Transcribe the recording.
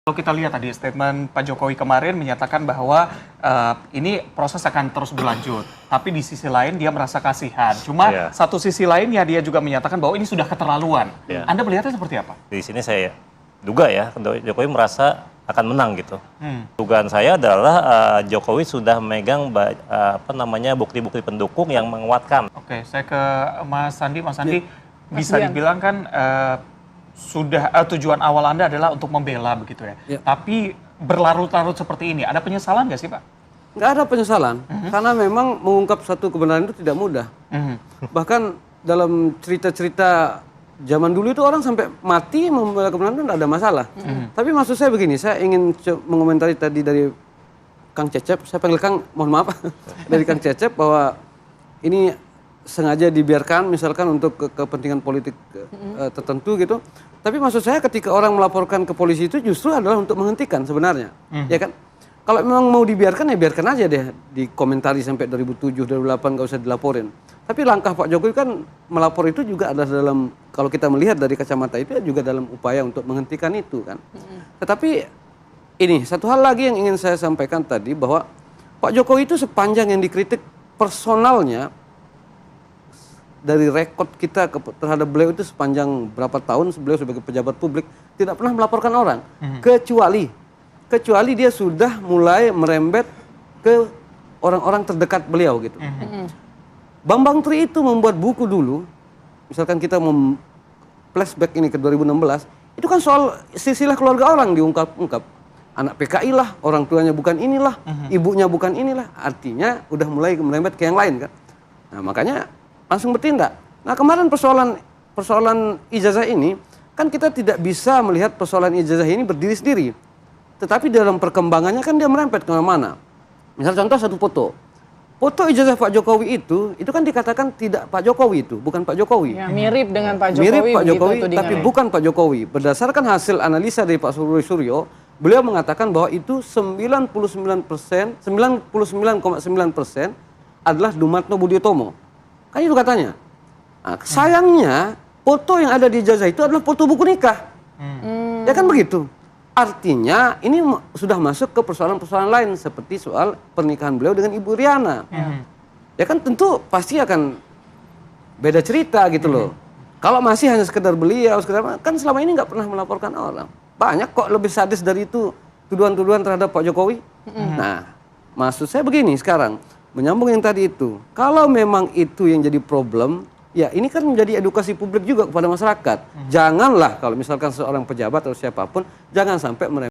Kalau kita lihat tadi statement Pak Jokowi kemarin menyatakan bahwa ini proses akan terus berlanjut. Tapi di sisi lain dia merasa kasihan. Cuma satu sisi lainnya dia juga menyatakan bahwa ini sudah keterlaluan. Anda melihatnya seperti apa? Di sini saya duga ya, Jokowi merasa akan menang gitu. Dugaan saya adalah Jokowi sudah memegang bukti-bukti pendukung yang menguatkan. Oke, saya ke Mas Sandi. Mas Sandi, bisa dibilang kan sudah tujuan awal Anda adalah untuk membela begitu ya. Tapi berlarut-larut seperti ini, ada penyesalan nggak sih Pak? Nggak ada penyesalan, karena memang mengungkap satu kebenaran itu tidak mudah. Bahkan dalam cerita-cerita zaman dulu itu orang sampai mati membela kebenaran itu tidak ada masalah. Tapi maksud saya begini, saya ingin mengomentari tadi dari Kang Cecep, saya panggil Kang, mohon maaf, dari Kang Cecep bahwa ini sengaja dibiarkan misalkan untuk kepentingan politik tertentu gitu. Tapi maksud saya ketika orang melaporkan ke polisi itu justru adalah untuk menghentikan sebenarnya. Ya kan? Kalau memang mau dibiarkan ya biarkan aja deh dikomentari sampai 2007, 2008 nggak usah dilaporin. Tapi langkah Pak Jokowi kan melapor itu juga adalah dalam, kalau kita melihat dari kacamata itu ya juga dalam upaya untuk menghentikan itu kan. Tetapi ini satu hal lagi yang ingin saya sampaikan tadi bahwa Pak Jokowi itu sepanjang yang dikritik personalnya dari rekod kita terhadap beliau itu sepanjang berapa tahun beliau sebagai pejabat publik tidak pernah melaporkan orang, kecuali dia sudah mulai merembet ke orang-orang terdekat beliau gitu. Bambang Tri itu membuat buku dulu, misalkan kita flashback ini ke 2016, itu kan soal silsilah keluarga orang diungkap-ungkap. Anak PKI lah, orang tuanya bukan inilah, ibunya bukan inilah, artinya udah mulai merembet ke yang lain kan. Nah makanya langsung bertindak. Nah kemarin persoalan ijazah ini, kan kita tidak bisa melihat persoalan ijazah ini berdiri sendiri. Tetapi dalam perkembangannya kan dia merempet kemana-mana. Misal contoh satu foto. Foto ijazah Pak Jokowi itu kan dikatakan tidak Pak Jokowi itu, bukan Pak Jokowi. Ya, mirip dengan Pak Jokowi. Mirip Pak Jokowi, tapi bukan Pak Jokowi. Berdasarkan hasil analisa dari Pak Suryo, beliau mengatakan bahwa itu 99,9% adalah Dumatno Budiotomo. Kan itu katanya. Nah, sayangnya foto yang ada di ijazah itu adalah foto buku nikah. Ya kan begitu. Artinya ini sudah masuk ke persoalan-persoalan lain seperti soal pernikahan beliau dengan Ibu Riana. Ya kan tentu pasti akan beda cerita gitu loh. Kalau masih hanya sekedar beliau, kan selama ini nggak pernah melaporkan orang. Banyak kok lebih sadis dari itu tuduhan-tuduhan terhadap Pak Jokowi. Nah, maksud saya begini sekarang. Menyambung yang tadi itu, kalau memang itu yang jadi problem, ya ini kan menjadi edukasi publik juga kepada masyarakat. Janganlah kalau misalkan seorang pejabat atau siapapun, jangan sampai